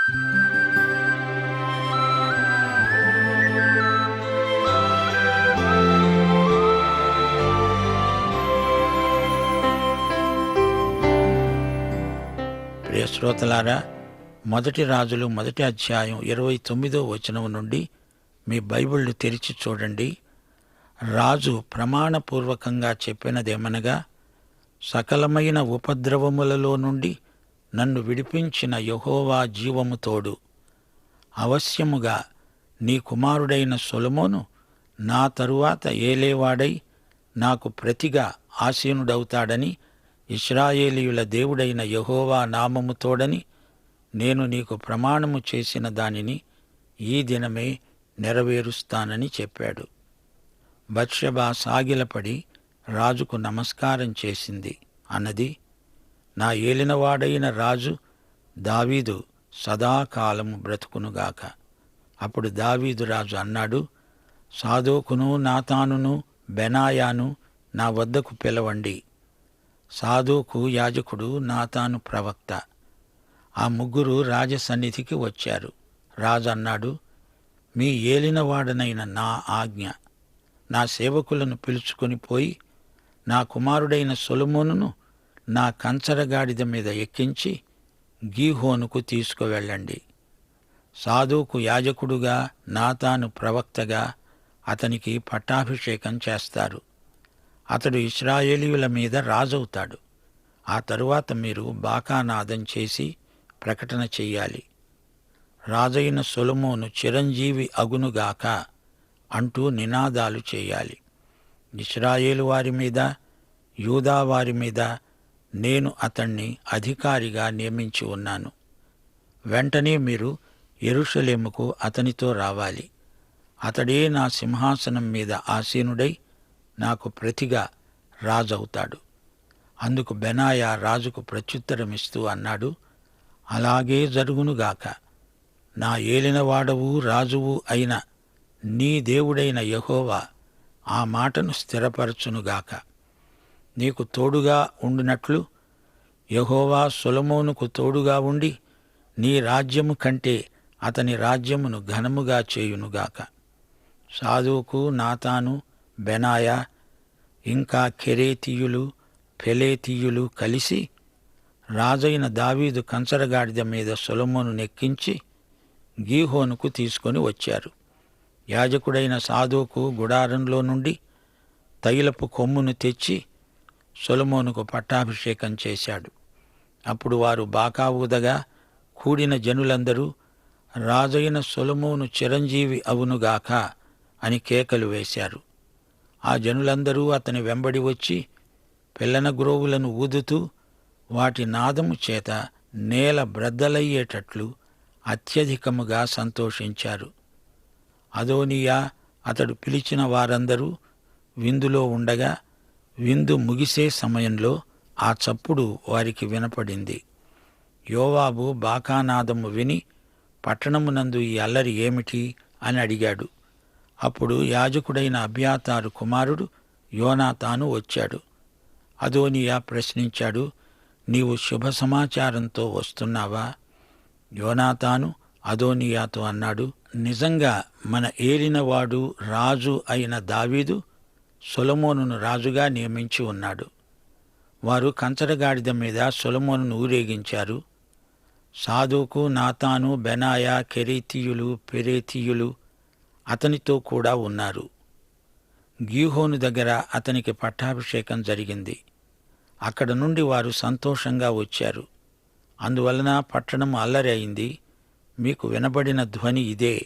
ప్రియ శ్రోతలారా, మొదటి రాజులు 1వ అధ్యాయం 29వ వచనం నుండి మీ బైబిళ్లు తెరిచి చూడండి. రాజు ప్రమాణపూర్వకంగా చెప్పినదేమనగా, సకలమైన ఉపద్రవములలో నుండి నన్ను విడిపించిన యెహోవా జీవము తోడు. అవశ్యముగా నీ కుమారుడైన సొలొమోను నా తరువాత ఏలేవాడై నాకు ప్రతిగా ఆసీనుడవుతాడని, ఇశ్రాయేలీయుల దేవుడైన యెహోవా నామము తోడని నేను నీకు ప్రమాణము చేసిన దానిని ఈ దినమే నెరవేరుస్తానని చెప్పాడు. బత్షెబా సాగిలపడి రాజుకు నమస్కారం చేసింది. అన్నది, నా ఏలినవాడైన రాజు దావీదు సదాకాలము బ్రతుకునుగాక. అప్పుడు దావీదు రాజు అన్నాడు, సాదోకును, నాతానును, బెనాయాను నా వద్దకు పిలవండి. సాదోకు యాజకుడు, నాతాను ప్రవక్త. ఆ ముగ్గురు రాజసన్నిధికి వచ్చారు. రాజు అన్నాడు, మీ ఏలినవాడనైన నా ఆజ్ఞ, నా సేవకులను పిలుచుకొని పోయి నా కుమారుడైన సొలొమోనును నా కంచరగాడిద మీద ఎక్కించి గీహోనుకు తీసుకువెళ్ళండి. సాదోకు యాజకుడుగా, నాతాను ప్రవక్తగా అతనికి పట్టాభిషేకం చేస్తారు. అతడు ఇశ్రాయేలీయుల మీద రాజవుతాడు. ఆ తరువాత మీరు బాకానాదం చేసి ప్రకటన చెయ్యాలి. రాజైన సొలొమోను చిరంజీవి అగునుగాక అంటూ నినాదాలు చేయాలి. ఇశ్రాయేలు వారి మీద, యూదా వారి మీద నేను అతణ్ణి అధికారిగా నియమించి ఉన్నాను. వెంటనే మీరు యెరూషలేముకు అతనితో రావాలి. అతడే నా సింహాసనం మీద ఆసీనుడై నాకు ప్రతిగా రాజవుతాడు. అందుకు బెనాయా రాజుకు ప్రత్యుత్తరమిస్తూ అన్నాడు, అలాగే జరుగునుగాక. నా ఏలినవాడవు రాజువు అయిన నీ దేవుడైన యెహోవా ఆ మాటను స్థిరపరచునుగాక. నీకు తోడుగా ఉండునట్లు యెహోవా సొలొమోనుకు తోడుగా ఉండి నీ రాజ్యము కంటే అతని రాజ్యమును ఘనముగా చేయునుగాక. సాదోకు, నాతాను, బెనాయా ఇంకా కెరేతీయులు, పెలేతీయులు కలిసి రాజైన దావీదు కంచరగాడిద మీద సొలొమోను నెక్కించి గీహోనుకు తీసుకొని వచ్చారు. యాజకుడైన సాదోకు గుడారంలో నుండి తైలపు కొమ్మును తెచ్చి సొలొమోనుకు పట్టాభిషేకం చేశాడు. అప్పుడు వారు బాకా ఊదగా కూడిన జనులందరూ రాజైన సొలొమోను చిరంజీవి అవునుగాక అని కేకలు వేశారు. ఆ జనులందరూ అతని వెంబడి వచ్చి పిల్లన గ్రోవులను ఊదుతూ వాటి నాదము చేత నేల బ్రద్దలయ్యేటట్లు అత్యధికముగా సంతోషించారు. అదోనీయా అతడు పిలిచిన వారందరూ విందులో ఉండగా విందు ముగిసే సమయంలో ఆ చప్పుడు వారికి వినపడింది. యోవాబు బాకానాదము విని పట్టణమునందు ఈ అల్లరి ఏమిటి అని అడిగాడు. అప్పుడు యాజకుడైన అబ్యాతారు కుమారుడు యోనాతాను వచ్చాడు. అదోనీయా ప్రశ్నించాడు, నీవు శుభ సమాచారంతో వస్తున్నావా? యోనాతాను అదోనీయాతో అన్నాడు, నిజంగా మన ఏలినవాడు రాజు అయిన దావీదు సొలొమోనును రాజుగా నియమించి ఉన్నాడు. వారు కంచరగాడిద మీద సొలొమోనును ఊరేగించారు. సాదోకు, నాతాను, బెనాయా, కెరేతీయులు, పెరేతీయులు అతనితో కూడా ఉన్నారు. గీహోను దగ్గర అతనికి పట్టాభిషేకం జరిగింది. అక్కడ నుండి వారు సంతోషంగా వచ్చారు. అందువలన పట్టణం అల్లరి అయింది. మీకు వినబడిన ధ్వని ఇదే,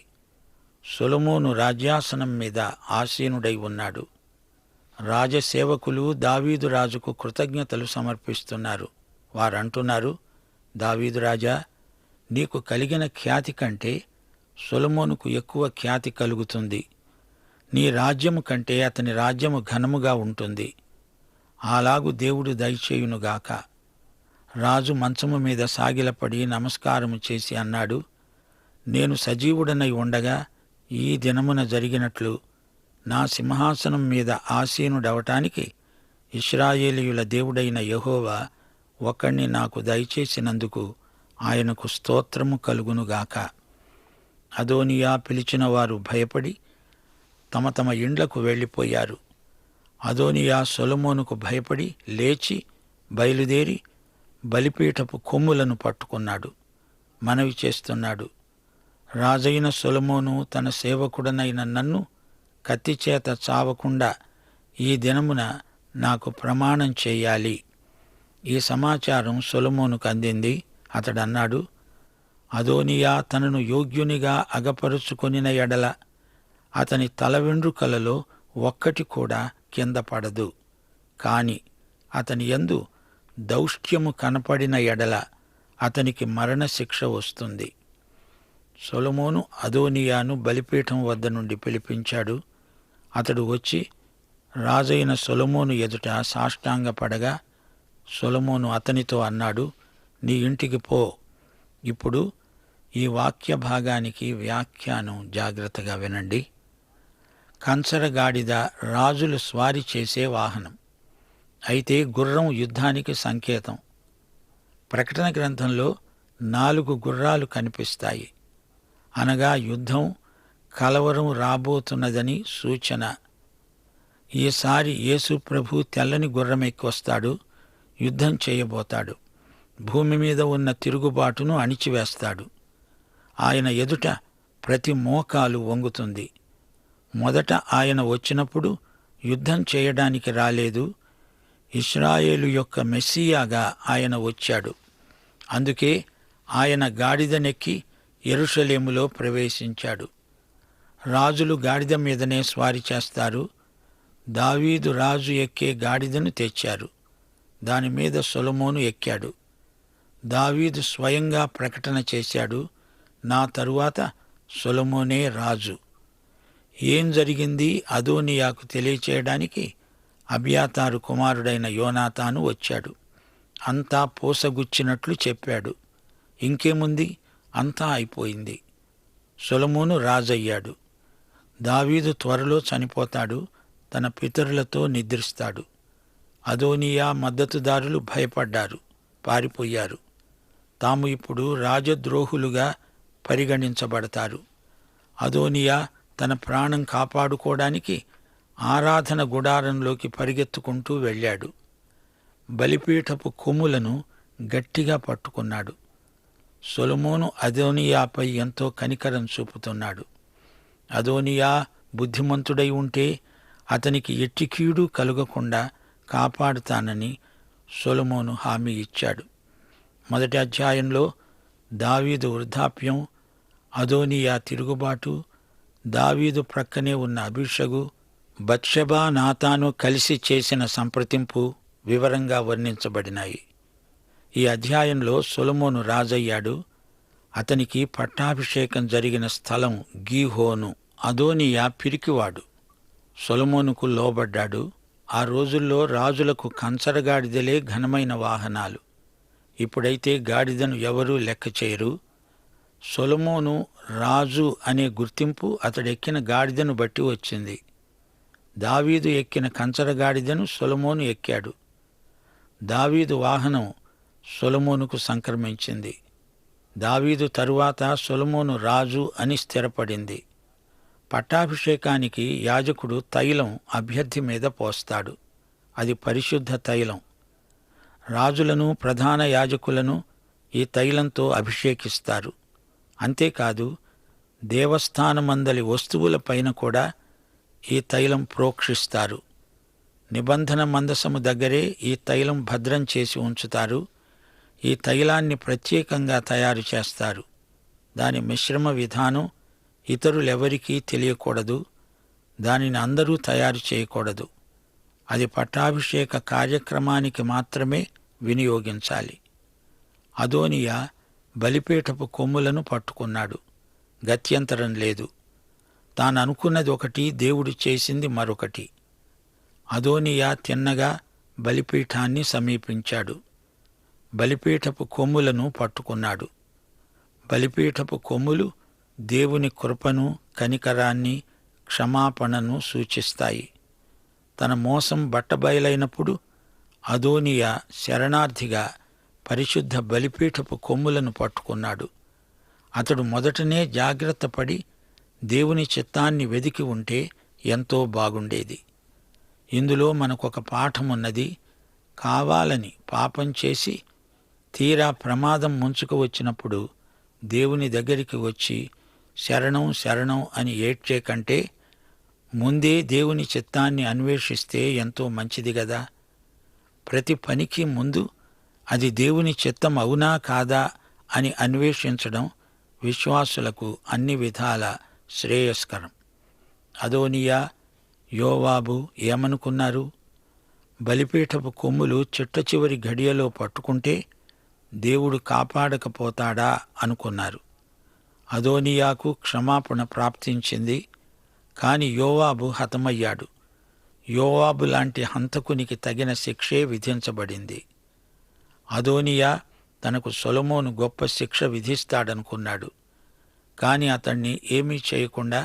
సొలొమోను రాజ్యాసనం మీద ఆసీనుడై ఉన్నాడు. రాజసేవకులు దావీదు రాజుకు కృతజ్ఞతలు సమర్పిస్తున్నారు. వారంటున్నారు, దావీదు రాజా, నీకు కలిగిన ఖ్యాతి కంటే సొలొమోనుకు ఎక్కువ ఖ్యాతి కలుగుతుంది. నీ రాజ్యము కంటే అతని రాజ్యము ఘనముగా ఉంటుంది. అలాగు దేవుడు దయచేయునుగాక. రాజు మంచము మీద సాగిలపడి నమస్కారము చేసి అన్నాడు, నేను సజీవుడనై ఉండగా ఈ దినమున జరిగినట్లు నా సింహాసనం మీద ఆసీనుడవటానికి ఇశ్రాయేలీయుల దేవుడైన యెహోవా ఒకణ్ణి నాకు దయచేసినందుకు ఆయనకు స్తోత్రము కలుగునుగాక. అదోనియా పిలిచిన వారు భయపడి తమ తమ ఇండ్లకు వెళ్ళిపోయారు. అదోనియా సొలొమోనుకు భయపడి లేచి బయలుదేరి బలిపీఠపు కొమ్ములను పట్టుకున్నాడు. మనవి చేస్తున్నాడు, రాజైన సొలొమోను తన సేవకుడనైన నన్ను కత్తిచేత చావకుండా ఈ దినమున నాకు ప్రమాణం చేయాలి. ఈ సమాచారం సొలొమోనుకు అందింది. అతడన్నాడు, అదోనియా తనను యోగ్యునిగా అగపరుచుకొనిన ఎడల అతని తల వెండ్రుకలలో ఒక్కటి కూడా కింద పడదు. కాని అతని యందు దౌష్ట్యము కనపడిన ఎడల అతనికి మరణశిక్ష వస్తుంది. సొలొమోను అదోనియాను బలిపీఠం వద్ద నుండి పిలిపించాడు. అతడు వచ్చి రాజైన సొలొమోను ఎదుట సాష్టాంగపడగా సొలొమోను అతనితో అన్నాడు, నీ ఇంటికి పో. ఇప్పుడు ఈ వాక్య భాగానికి వ్యాఖ్యానం జాగ్రత్తగా వినండి. కంచరగాడిద రాజులు స్వారీ చేసే వాహనం. అయితే గుర్రం యుద్ధానికి సంకేతం. ప్రకటన గ్రంథంలో 4 గుర్రాలు కనిపిస్తాయి. అనగా యుద్ధం, కలవరం రాబోతున్నదని సూచన. ఈసారి యేసు ప్రభు తెల్లని గుర్రం ఎక్కొస్తాడు. యుద్ధం చేయబోతాడు. భూమి మీద ఉన్న తిరుగుబాటును అణిచివేస్తాడు. ఆయన ఎదుట ప్రతి మోకాలు వంగుతుంది. మొదట ఆయన వచ్చినప్పుడు యుద్ధం చేయడానికి రాలేదు. ఇశ్రాయేలు యొక్క మెస్సియాగా ఆయన వచ్చాడు. అందుకే ఆయన గాడిదనెక్కి యెరూషలేములో ప్రవేశించాడు. రాజులు గాడిద మీదనే స్వారీ చేస్తారు. దావీదు రాజు ఎక్కే గాడిదను తెచ్చారు. దానిమీద సొలొమోను ఎక్కాడు. దావీదు స్వయంగా ప్రకటన చేశాడు, నా తరువాత సొలొమోనే రాజు. ఏం జరిగింది అదోనియాకు తెలియచేయడానికి అబ్యాతారు కుమారుడైన యోనాతాను వచ్చాడు. అంతా పూసగుచ్చినట్లు చెప్పాడు. ఇంకేముంది, అంతా అయిపోయింది. సొలొమోను రాజయ్యాడు. దావీదు త్వరలో చనిపోతాడు. తన పితరులతో నిద్రిస్తాడు. అదోనియా మద్దతుదారులు భయపడ్డారు, పారిపోయారు. తాము ఇప్పుడు రాజద్రోహులుగా పరిగణించబడతారు. అదోనియా తన ప్రాణం కాపాడుకోవడానికి ఆరాధన గుడారంలోకి పరిగెత్తుకుంటూ వెళ్ళాడు. బలిపీఠపు కొమ్ములను గట్టిగా పట్టుకున్నాడు. సొలొమోను అదోనియాపై ఎంతో కనికరం చూపుతున్నాడు. అదోనియా బుద్ధిమంతుడై ఉంటే అతనికి ఎట్టి కీడు కలుగకుండా కాపాడుతానని సొలొమోను హామీ ఇచ్చాడు. మొదటి అధ్యాయంలో దావీదు వృద్ధాప్యం, అదోనియా తిరుగుబాటు, దావీదు ప్రక్కనే ఉన్న అబీషగు, బత్షెబా నాతాను కలిసి చేసిన సంప్రదింపు వివరంగా వర్ణించబడినాయి. ఈ అధ్యాయంలో సొలొమోను రాజయ్యాడు. అతనికి పట్టాభిషేకం జరిగిన స్థలం గీహోను. అదోనియా పిరికివాడు. సొలొమోనుకు లోబడ్డాడు. ఆ రోజుల్లో రాజులకు కంచరగాడిదలే ఘనమైన వాహనాలు. ఇప్పుడైతే గాడిదను ఎవరూ లెక్క చేయరు. సొలొమోను రాజు అనే గుర్తింపు అతడెక్కిన గాడిదను బట్టి వచ్చింది. దావీదు ఎక్కిన కంచరగాడిదను సొలొమోను ఎక్కాడు. దావీదు వాహనం సొలొమోనుకు సంక్రమించింది. దావీదు తరువాత సొలొమోను రాజు అని స్థిరపడింది. పట్టాభిషేకానికి యాజకుడు తైలం అభ్యర్థి మీద పోస్తాడు. అది పరిశుద్ధ తైలం. రాజులను, ప్రధాన యాజకులను ఈ తైలంతో అభిషేకిస్తారు. అంతేకాదు, దేవస్థానమందలి వస్తువులపైన కూడా ఈ తైలం ప్రోక్షిస్తారు. నిబంధన మందసము దగ్గరే ఈ తైలం భద్రం చేసి ఉంచుతారు. ఈ తైలాన్ని ప్రత్యేకంగా తయారు చేస్తారు. దాని మిశ్రమ విధానం ఇతరులెవరికీ తెలియకూడదు. దానిని అందరూ తయారు చేయకూడదు. అది పట్టాభిషేక కార్యక్రమానికి మాత్రమే వినియోగించాలి. అదోనియా బలిపీఠపు కొమ్ములను పట్టుకున్నాడు. గత్యంతరం లేదు. తాననుకున్నది ఒకటి, దేవుడు చేసింది మరొకటి. అదోనియా తిన్నగా బలిపీఠాన్ని సమీపించాడు. బలిపీఠపు కొమ్ములను పట్టుకున్నాడు. బలిపీఠపు కొమ్ములు దేవుని కృపను, కనికరాన్ని, క్షమాపణను సూచిస్తాయి. తన మోసం బట్టబయలైనప్పుడు అదోనియా శరణార్థిగా పరిశుద్ధ బలిపీఠపు కొమ్ములను పట్టుకున్నాడు. అతడు మొదటనే జాగ్రత్తపడి దేవుని చిత్తాన్ని వెదికి ఉంటే ఎంతో బాగుండేది. ఇందులో మనకొక పాఠమున్నది. కావాలని పాపం చేసి తీరా ప్రమాదం ముంచుకు వచ్చినప్పుడు దేవుని దగ్గరికి వచ్చి శరణం శరణం అని ఏడ్చే కంటే ముందే దేవుని చిత్తాన్ని అన్వేషిస్తే ఎంతో మంచిది గదా. ప్రతి పనికి ముందు అది దేవుని చిత్తం అవునా కాదా అని అన్వేషించడం విశ్వాసులకు అన్ని విధాల శ్రేయస్కరం. అదోనియా, యోవాబు ఏమనుకున్నారు? బలిపీఠపు కొమ్ములు చిట్టచివరి ఘడియలో పట్టుకుంటే దేవుడు కాపాడకపోతాడా అనుకున్నారు. అదోనియాకు క్షమాపణ ప్రాప్తించింది, కాని యోవాబు హతమయ్యాడు. యోవాబు లాంటి హంతకునికి తగిన శిక్షే విధించబడింది. అదోనియా తనకు సొలొమోను గొప్ప శిక్ష విధిస్తాడనుకున్నాడు. కాని అతణ్ణి ఏమీ చేయకుండా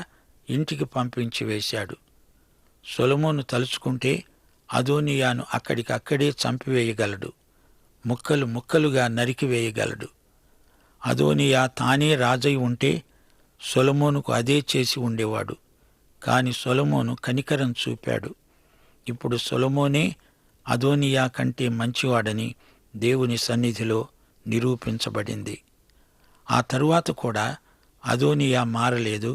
ఇంటికి పంపించి వేశాడు. సొలొమోను తలుచుకుంటే అదోనియాను అక్కడికక్కడే చంపివేయగలడు, ముక్కలు ముక్కలుగా నరికివేయగలడు. అదోనియా తానే రాజై ఉంటే సొలొమోనుకు అదే చేసి ఉండేవాడు. కాని సొలొమోను కనికరం చూపాడు. ఇప్పుడు సొలొమోనే అదోనియా కంటే మంచివాడని దేవుని సన్నిధిలో నిరూపించబడింది. ఆ తరువాత కూడా అదోనియా మారలేదు.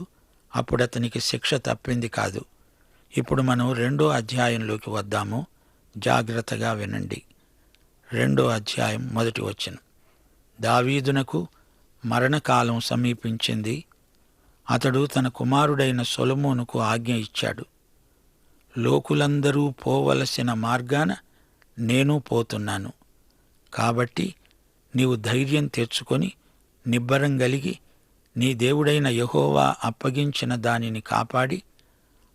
అప్పుడతనికి శిక్ష తప్పింది కాదు. ఇప్పుడు మనం 2వ అధ్యాయంలోకి వద్దాము. జాగ్రత్తగా వినండి. 2వ అధ్యాయం 1వ వచనం. దావీదునకు మరణకాలం సమీపించింది. అతడు తన కుమారుడైన సొలొమోనుకు ఆజ్ఞ ఇచ్చాడు. లోకులందరూ పోవలసిన మార్గాన నేను పోతున్నాను. కాబట్టి నీవు ధైర్యం తెచ్చుకొని నిబ్బరం గలిగి నీ దేవుడైన యెహోవా అప్పగించిన దానిని కాపాడి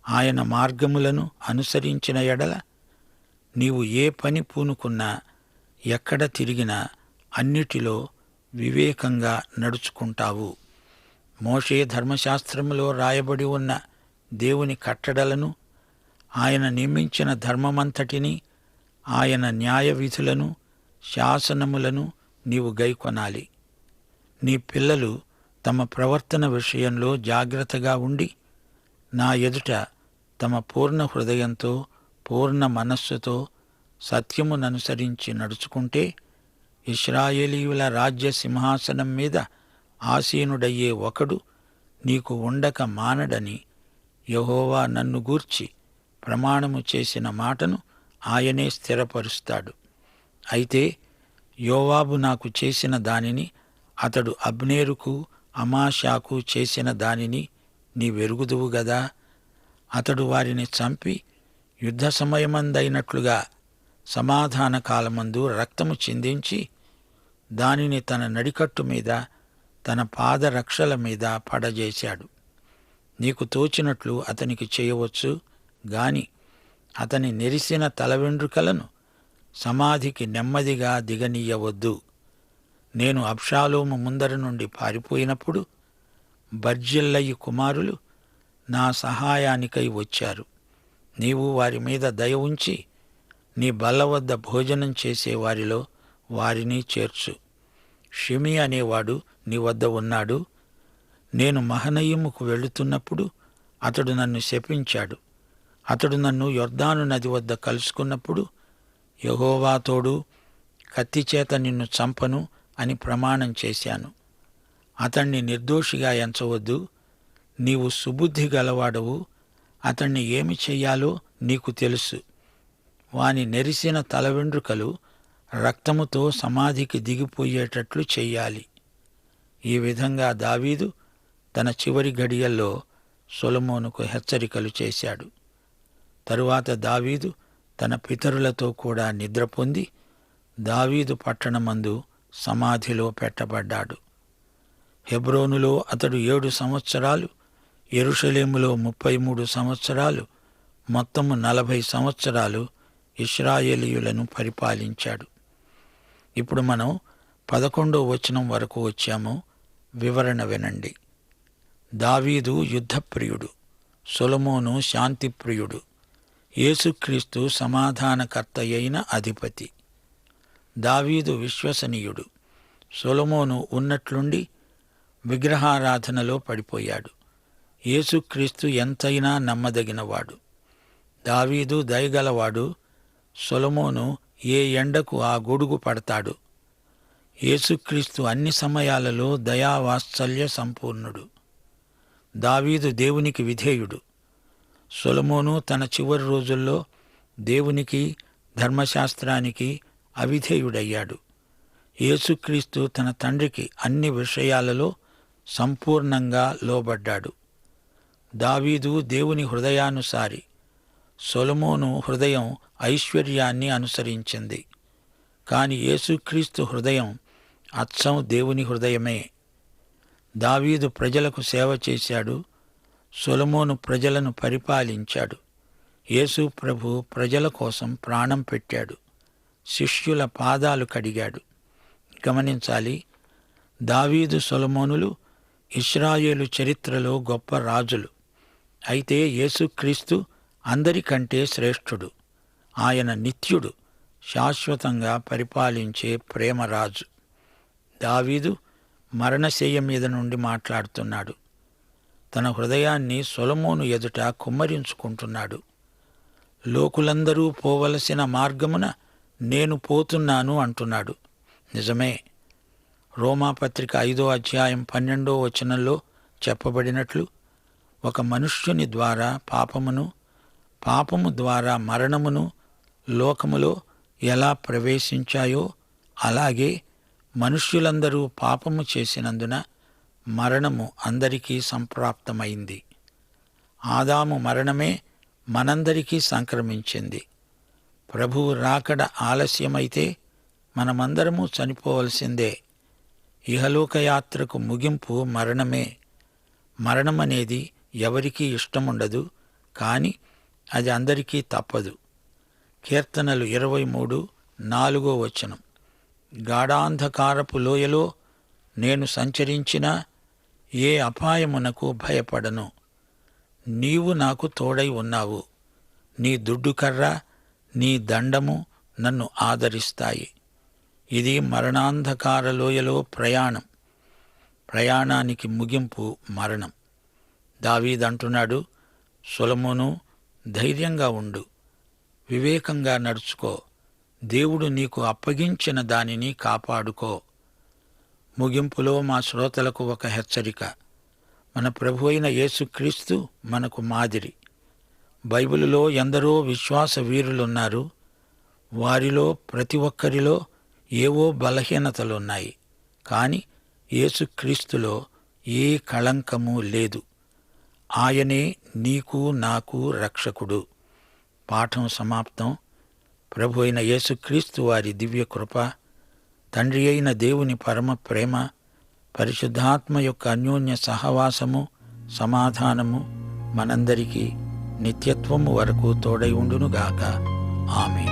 ఆయన మార్గములను అనుసరించిన ఎడల నీవు ఏ పని పూనుకున్నా ఎక్కడ తిరిగినా అన్నిటిలో వివేకంగా నడుచుకుంటావు. మోషే ధర్మశాస్త్రములో రాయబడి ఉన్న దేవుని కట్టడలను, ఆయన నియమించిన ధర్మమంతటినీ, ఆయన న్యాయ విధులను, శాసనములను నీవు గైకొనాలి. నీ పిల్లలు తమ ప్రవర్తన విషయంలో జాగ్రత్తగా ఉండి నా ఎదుట తమ పూర్ణ హృదయంతో, పూర్ణ మనస్సుతో సత్యముననుసరించి నడుచుకుంటే ఇశ్రాయేలీయుల రాజ్య సింహాసనం మీద ఆసీనుడయ్యే ఒకడు నీకు ఉండక మానడని యెహోవా నన్ను గూర్చి ప్రమాణము చేసిన మాటను ఆయనే స్థిరపరుస్తాడు. అయితే యోవాబు నాకు చేసిన దానిని, అతడు అబ్నేరుకు అమాషాకు చేసిన దానిని నీవెరుగుదువు గదా. అతడు వారిని చంపి యుద్ధ సమయమందైనట్లుగా సమాధాన కాలమందు రక్తము చిందించి దానిని తన నడికట్టు మీద, తన పాదరక్షల మీద పడజేశాడు. నీకు తోచినట్లు అతనికి చేయవచ్చు గాని అతని నెరిసిన తల వెండ్రుకలను సమాధికి నెమ్మదిగా దిగనీయవద్దు. నేను అబ్షాలోము ముందర నుండి పారిపోయినప్పుడు బర్జిల్లయి కుమారులు నా సహాయానికై వచ్చారు. నీవు వారి మీద దయ ఉంచి నీ బల్ల వద్ద భోజనం చేసే వారిలో వారిని చేర్చు. షిమి అనేవాడు నీ వద్ద ఉన్నాడు. నేను మహనయీముకు వెళుతున్నప్పుడు అతడు నన్ను శపించాడు. అతడు నన్ను యొర్దాను నది వద్ద కలుసుకున్నప్పుడు యెహోవా తోడు, కత్తిచేత నిన్ను చంపను అని ప్రమాణం చేశాను. అతణ్ణి నిర్దోషిగా ఎంచవద్దు. నీవు సుబుద్ధి గలవాడవు. అతణ్ణి ఏమి చెయ్యాలో నీకు తెలుసు. వాని నెరిసిన తల వెండ్రుకలు రక్తముతో సమాధికి దిగిపోయేటట్లు చెయ్యాలి. ఈ విధంగా దావీదు తన చివరి గడియల్లో సొలొమోనుకు హెచ్చరికలు చేశాడు. తరువాత దావీదు తన పితరులతో కూడా నిద్రపొంది దావీదు పట్టణమందు సమాధిలో పెట్టబడ్డాడు. హెబ్రోనులో అతడు 7 సంవత్సరాలు, యెరూషలేములో 33 సంవత్సరాలు, మొత్తము 40 సంవత్సరాలు ఇశ్రాయేలీయులను పరిపాలించాడు. ఇప్పుడు మనం 11వ వచనం వరకు వచ్చాము. వివరణ వినండి. దావీదు యుద్ధప్రియుడు, సొలొమోను శాంతిప్రియుడు, యేసుక్రీస్తు సమాధానకర్త అయిన అధిపతి. దావీదు విశ్వసనీయుడు. సొలొమోను ఉన్నట్లుండి విగ్రహారాధనలో పడిపోయాడు. యేసుక్రీస్తు ఎంతైనా నమ్మదగినవాడు. దావీదు దయగలవాడు. సొలొమోను ఏ ఎండకు ఆ గొడుగు పడతాడు. యేసుక్రీస్తు అన్ని సమయాలలో దయావాత్సల్య సంపూర్ణుడు. దావీదు దేవునికి విధేయుడు. సొలొమోను తన చివరి రోజుల్లో దేవునికి, ధర్మశాస్త్రానికి అవిధేయుడయ్యాడు. యేసుక్రీస్తు తన తండ్రికి అన్ని విషయాలలో సంపూర్ణంగా లోబడ్డాడు. దావీదు దేవుని హృదయానుసారి. సొలొమోను హృదయం ఐశ్వర్యాన్ని అనుసరించింది. కాని యేసుక్రీస్తు హృదయం అచ్చం దేవుని హృదయమే. దావీదు ప్రజలకు సేవ చేశాడు. సొలొమోను ప్రజలను పరిపాలించాడు. యేసు ప్రభు ప్రజల కోసం ప్రాణం పెట్టాడు. శిష్యుల పాదాలు కడిగాడు. గమనించాలి, దావీదు, సొలొమోనులు ఇశ్రాయేలు చరిత్రలో గొప్ప రాజులు. అయితే యేసుక్రీస్తు అందరికంటే శ్రేష్ఠుడు. ఆయన నిత్యుడు, శాశ్వతంగా పరిపాలించే ప్రేమరాజు. దావీదు మరణశయ్య మీద నుండి మాట్లాడుతున్నాడు. తన హృదయాన్ని సొలొమోను ఎదుట కుమ్మరించుకుంటున్నాడు. లోకులందరూ పోవలసిన మార్గమున నేను పోతున్నాను అంటున్నాడు. నిజమే. రోమాపత్రిక 5వ అధ్యాయం 12వ వచనంలో చెప్పబడినట్లు ఒక మనుష్యుని ద్వారా పాపమును, పాపము ద్వారా మరణమును లోకములో ఎలా ప్రవేశించాయో అలాగే మనుష్యులందరూ పాపము చేసినందున మరణము అందరికీ సంప్రాప్తమైంది. ఆదాము మరణమే మనందరికీ సంక్రమించింది. ప్రభువు రాకడ ఆలస్యమైతే మనమందరము చనిపోవలసిందే. ఇహలోకయాత్రకు ముగింపు మరణమే. మరణమనేది ఎవరికీ ఇష్టముండదు, కాని అది అందరికీ తప్పదు. కీర్తనలు 23:4 వచనం. గాఢాంధకారపు లోయలో నేను సంచరించినా ఏ అపాయమునకు భయపడను. నీవు నాకు తోడై ఉన్నావు. నీ దుడ్డుకర్ర, నీ దండము నన్ను ఆదరిస్తాయి. ఇది మరణాంధకార లోయలో ప్రయాణం. ప్రయాణానికి ముగింపు మరణం. దావీదంటున్నాడు, సొలొమోను, ధైర్యంగా ఉండు, వివేకంగా నడుచుకో, దేవుడు నీకు అప్పగించిన దానిని కాపాడుకో. ముగింపులో మా శ్రోతలకు ఒక హెచ్చరిక. మన ప్రభు అయిన యేసుక్రీస్తు మనకు మాదిరి. బైబిలులో ఎందరో విశ్వాస వీరులున్నారు. వారిలో ప్రతి ఒక్కరిలో ఏవో బలహీనతలున్నాయి. కాని యేసుక్రీస్తులో ఏ కళంకము లేదు. ఆయనే నీకు నాకు రక్షకుడు. పాఠం సమాప్తం. ప్రభు అయిన యేసుక్రీస్తు వారి దివ్య కృప, తండ్రి అయిన దేవుని పరమ ప్రేమ, పరిశుద్ధాత్మ యొక్క అన్యోన్య సహవాసము, సమాధానము మనందరికీ నిత్యత్వము వరకు తోడై ఉండునుగాక. ఆమేన్.